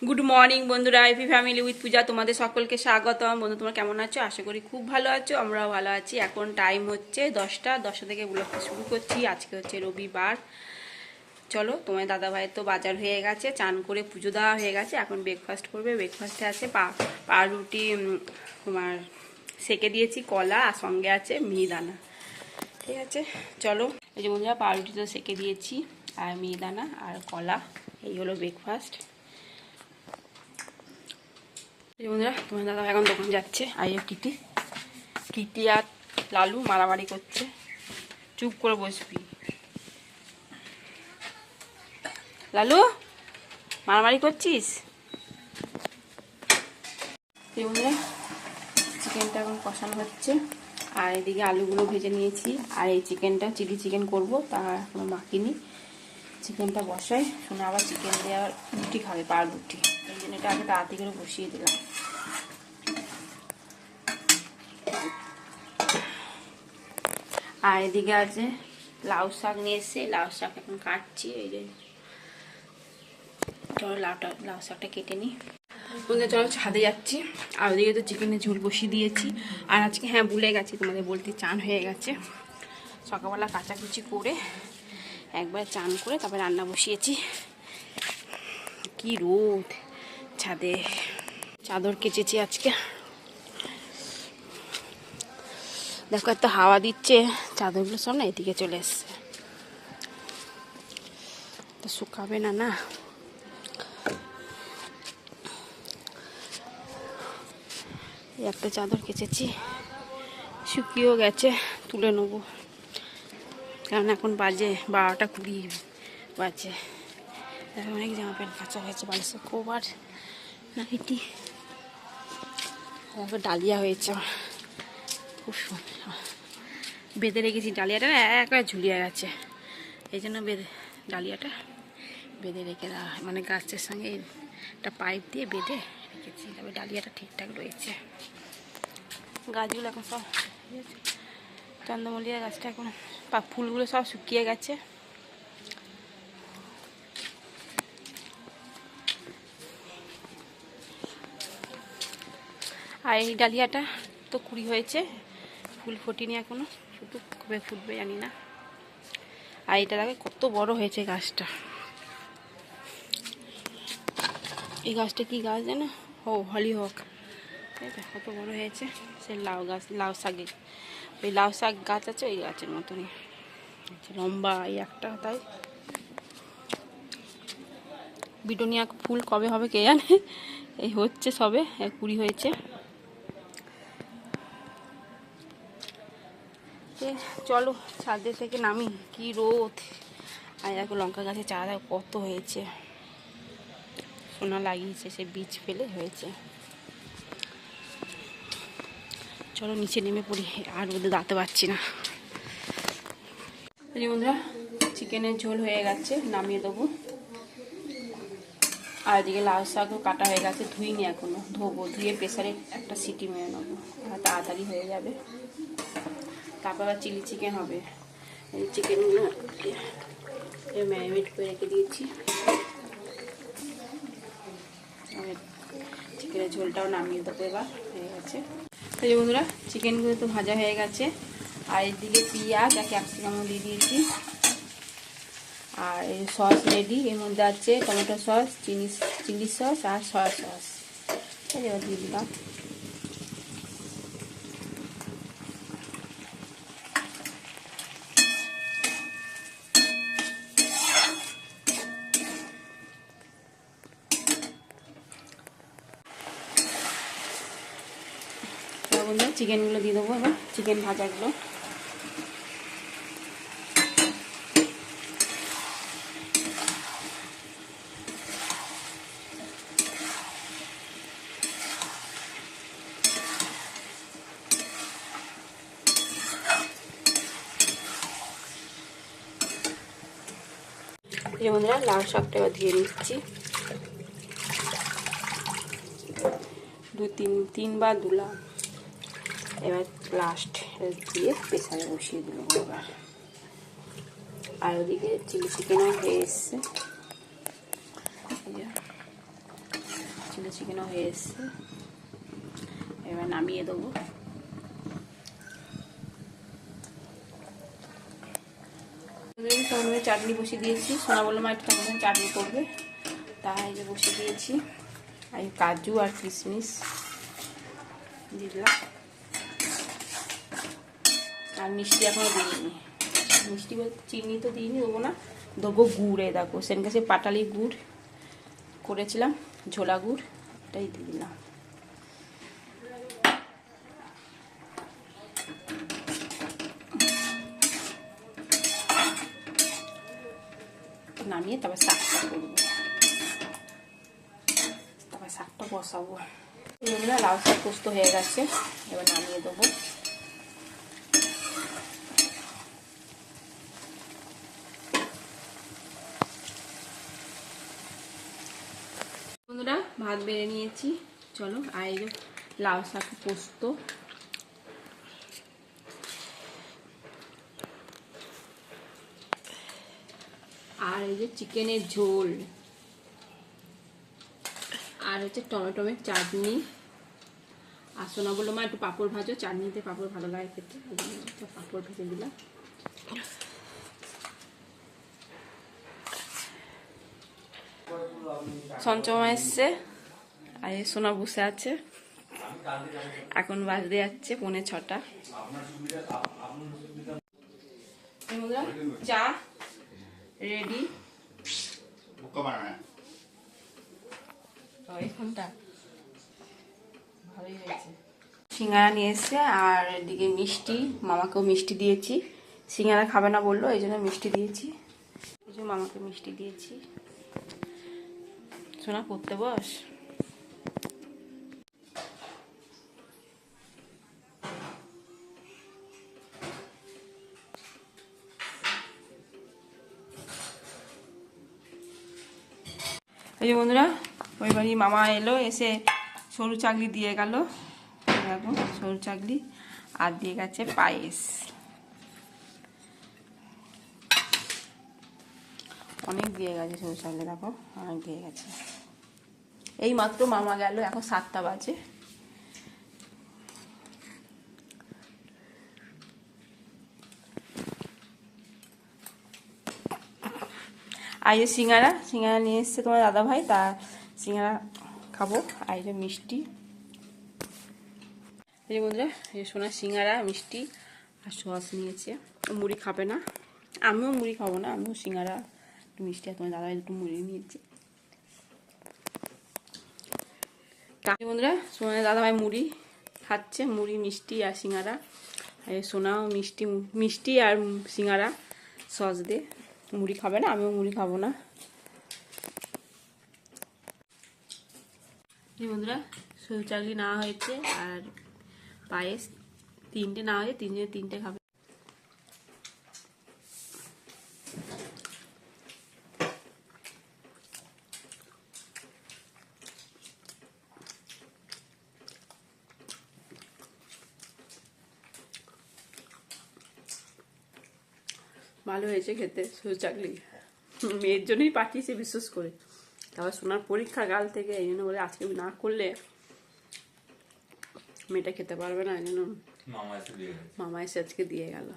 Good morning বন্ধুরা, AP family with পূজা তোমাদের সকলকে স্বাগতম। বন্ধু তোমরা কেমন আছো? আশা করি খুব ভালো আছো, আমরাও ভালো আছি। এখন টাইম হচ্ছে 10টা থেকে ব্লগটা শুরু করছি। আজকে হচ্ছে রবিবার। চলো, তোমার দাদা ভাইয়ের তো বাজার হয়ে গেছে, চান করে পুজো দেওয়া হয়ে গেছে। এখন ব্রেকফাস্ট করবে। ব্রেকফাস্টে আছে পাউরুটি, তোমার সেকে দিয়েছি, কলা, আর সঙ্গে আছে মিহিদানা। ঠিক আছে, চলো। এই যে বন্ধুরা, পাউরুটি তো সেকে দিয়েছি, আর মিহিদানা আর কলা, এই হলো ব্রেকফাস্ট। বন্ধুরা, তোমার দাদা এখন দোকান যাচ্ছে। আর কিটি আর লালু মারামারি করছে। চুপ করে বসবি লালু, মারামারি করছিস। বন্ধুরা, চিকেনটা এখন কষানো হচ্ছে, আর এদিকে আলুগুলো ভেজে নিয়েছি। আর এই চিকেনটা চিলি চিকেন করবো, তা এখনো মাখিনি। চিকেনটা বসাই, শুনে আবার চিকেন দিয়ে আবার রুটি খাবে, রুটি। এই জন্য এটা আগে তাড়াতাড়ি করে বসিয়ে দিলাম। আর এদিকে আছে লাউ শাক নিয়ে এসে, লাউ শাক এখন কাটছি। এই যে চলো লাউ শাকটা কেটে নিই। বন্ধুরা চলো, ছাদে যাচ্ছি। আর ওদিকে তো চিকেনের ঝোল বসিয়ে দিয়েছি। আর আজকে ভুলে গেছি তোমাদের বলতে, চান হয়ে গেছে। সকালবেলা কাচাকুচি করে একবার চান করে তারপরে রান্না বসিয়েছি। কি রোদ ছাদে। চাদর কেচেছি আজকে। দেখো, এত হাওয়া দিচ্ছে, চাদরগুলো সব না এদিকে চলে এসছে। তো শুকাবে না না। একটা চাদর কেচেছি, শুকিয়েও গেছে, তুলে নেবো। কারণ এখন বাজে 12টা 20 বাজে। অনেক জামা প্যান্ট কাঁচা হয়েছে, বালিশের কভার, নাইটি, তারপর ডালিয়া হয়েছে। খুব বেঁধে রেখেছি ডালিয়াটা, একবার ঝুলিয়ে গেছে। এই জন্য ডালিয়াটা বেঁধে রেখে দেওয়া হয়, মানে গাছের সঙ্গে একটা পাইপ দিয়ে বেঁধে রেখেছি, তবে ডালিয়াটা ঠিকঠাক রয়েছে। গাছগুলো এখন সব চন্দ্রমল্লিকা গাছটা এখন ফুলগুলো সব শুকিয়ে গেছে। আর এই ডালিয়াটা তো কুড়ি হয়েছে, ফুল ফোটেনি এখনো, শুধু কবে ফুটবে জানি না। আর এটা দেখে কত বড় হয়েছে গাছটা। এই গাছটা কি গাছ জানো? হলিহক। কত বড় হয়েছে। সে লাউ গাছ, লাউ শাকের ওই লাউ শাক গাছ আছে, ওই গাছের মতনই লম্বা। এই একটা তাই বিটনিয়া ফুল কবে হবে কে জানে। এই হচ্ছে সবে, কুড়ি হয়েছে। চলো ছাদে থেকে নামি, কি রোদ। আর দেখো লঙ্কা গাছের চারা কত হয়েছে, সোনা লাগিয়েছে, সে বীজ ফেলে হয়েছে। চলো নিচে নেমে পড়ি, আর রোদে দাঁড়াতে পারছি না। বন্ধুরা, চিকেনের ঝোল হয়ে গেছে, নামিয়ে দেবো। আর এদিকে লাউ শাকও কাটা হয়ে গেছে, ধুইনি এখনো, ধোবো। ধুয়ে প্রেসারে একটা সিটি মেরে নেবো, তাড়াতাড়ি হয়ে যাবে। তারপর আবার চিলি চিকেন হবে। এই চিকেনগুলো ম্যারিনেট করে রেখে দিয়েছি। চিকেনের ঝোলটাও নামিয়ে দেবো, এবার হয়ে গেছে। এই বন্ধুরা, চিকেনগুলো তো ভাজা হয়ে গেছে। আর এদিকে পেঁয়াজ আর ক্যাপসিকামও দিয়ে দিয়েছি। আর এই সস রেডি। এর মধ্যে আছে টমেটো সস, চিলি সস আর সয়া সস। এবার দিয়ে দিলাম। চিকেনগুলো দিয়ে দেবো এবার, চিকেন ভাজাগুলো। এই বন্ধুরা, লাল শাকটা এবার দিয়ে নিচ্ছি। তিনবার দিলাম, এবার লাস্ট দিয়ে প্রেসারে বসিয়ে দিলাম এবার। আর ওদিকে চিলি চিকেনও হয়ে এসছে। চিকেনও হয়ে এসছে, এবার নামিয়ে দেবো। চাটনি বসিয়ে দিয়েছি, সোনা বললো মা একটু তখন চাটনি করবে, তাই যে বসিয়ে দিয়েছি। আর কাজু আর কিশমিশ দিলাম, আর মিষ্টি এখনও দিইনি। মিষ্টি বলতে চিনি তো দিইনি, দেবো না, দেবো গুড়। দেখো সেদিনকে সে পাটালি গুড় করেছিলাম, ঝোলা গুড়, এটাই দিয়ে দিলাম। নামিয়ে তারপর শাকটা করবো, তারপর শাকটা বসাবো। এগুলো লাউ শাক পোস্ত হয়ে গেছে, এবার নামিয়ে দেবো। বন্ধুরা ভাত বেড়ে নিয়েছি, চলো। আর এই যে লাউ শাক পোস্ত, আর এই যে চিকেনের ঝোল, আর হচ্ছে টমেটোমের চাটনি। আর সোনা বললো মা একটু পাঁপড় ভাজো, চাটনিতে পাঁপড় ভালো লাগে খেতে, পাঁপড় ভেজে দিলাম। সঞ্চমা এসছে, আর সোনা বসে আছে। এখন বাজতে যাচ্ছে 5:45। চা রেডি, ভালোই হয়েছে। সিঙ্গারা নিয়ে এসছে, আর এদিকে মিষ্টি, মামাকেও মিষ্টি দিয়েছি। সিঙ্গারা খাবে না বললো, এই জন্য মিষ্টি দিয়েছি। এই জন্য মামাকে মিষ্টি দিয়েছি। সোনা পড়তে বস। এই যে বন্ধুরা, ওই বাড়ি মামা এলো, এসে সরু চাকলি দিয়ে গেল। দেখো সরু চাকলি, আর দিয়ে গেছে পায়েস। অনেক দিয়ে গেছে সরু চাকলি, দেখো অনেক দিয়ে গেছে। এই মাত্র মামা গেল, এখন 7টা বাজে। আর এই সিঙ্গারা নিয়ে এসছে তোমার দাদা ভাই, তা সিঙ্গারা খাবো। আর এই যে মিষ্টি, এই যে বন্ধুরা এই সোনা সিঙ্গারা মিষ্টি আর সস নিয়েছে। মুড়ি খাবে না, আমিও মুড়ি খাবো না, আমিও সিঙ্গারা একটু মিষ্টি, আর তোমার দাদা ভাই একটু মুড়ি নিয়েছে। বন্ধুরা সোনা দাদা ভাই মুড়ি খাচ্ছে, মুড়ি মিষ্টি আর সিঙ্গারা। আর সোনাও মিষ্টি আর সিঙ্গারা সস দিয়ে। মুড়ি খাবে না, আমিও মুড়ি খাবো না। এই বন্ধুরা সরু চাকলি নেওয়া হয়েছে, আর পায়েস 3টে নেওয়া হয়েছে, 3টে খাবে। ভালো হয়েছে খেতে সরু চাকলি, মেয়ের জন্যই পাঠিয়েছে বিশেষ করে। তারপর সোনার পরীক্ষা কাল থেকে, এই জন্য বলে আজকে না করলে মেয়েটা খেতে পারবে না, এই জন্য মামা এসে আজকে দিয়ে গেল।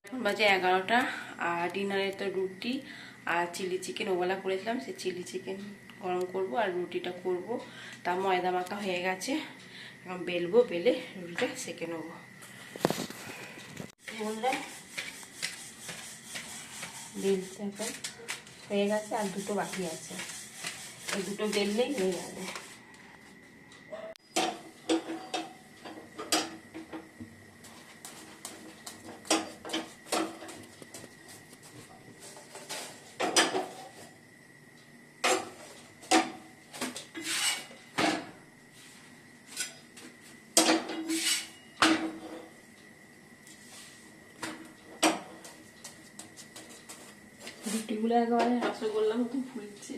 এখন বাজে 11টা, আর ডিনারে তো রুটি আর চিলি চিকেন ওবেলা করেছিলাম, সে চিলি চিকেন গরম করব আর রুটিটা করব। তা ময়দা মাখা হয়ে গেছে, এখন বেলবো, বেলে রুটিটা সেঁকে নেবো। বন্ধুরা বেলতে এখন হয়ে গেছে, আর 2টো বাকি আছে, এই 2টো বেললেই হয়ে যাবে। রুটিগুলো একেবারে রসগোল্লার মতন ফুলছে।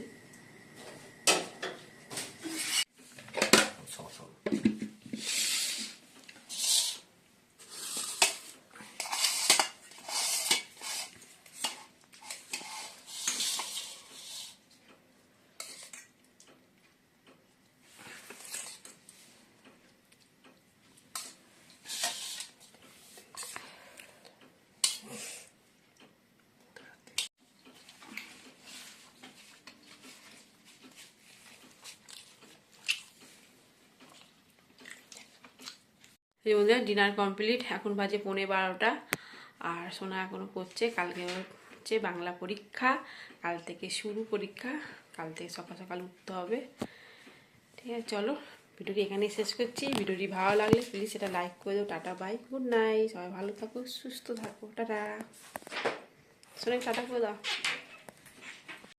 এই বন্ধুরা ডিনার কমপ্লিট, এখন বাজে 11:15 আর সোনা এখনও পড়ছে। কালকে হচ্ছে বাংলা পরীক্ষা, কাল থেকে শুরু পরীক্ষা, কাল থেকে সকাল সকাল উঠতে হবে। ঠিক আছে, চলো ভিডিওটি এখানেই শেষ করছি। ভিডিওটি ভালো লাগলে প্লিজ সেটা লাইক করে দাও। টাটা বাই, গুড নাইট, সবাই ভালো থাকো, সুস্থ থাকো, টাটা। সোনা টাটা করে দাও।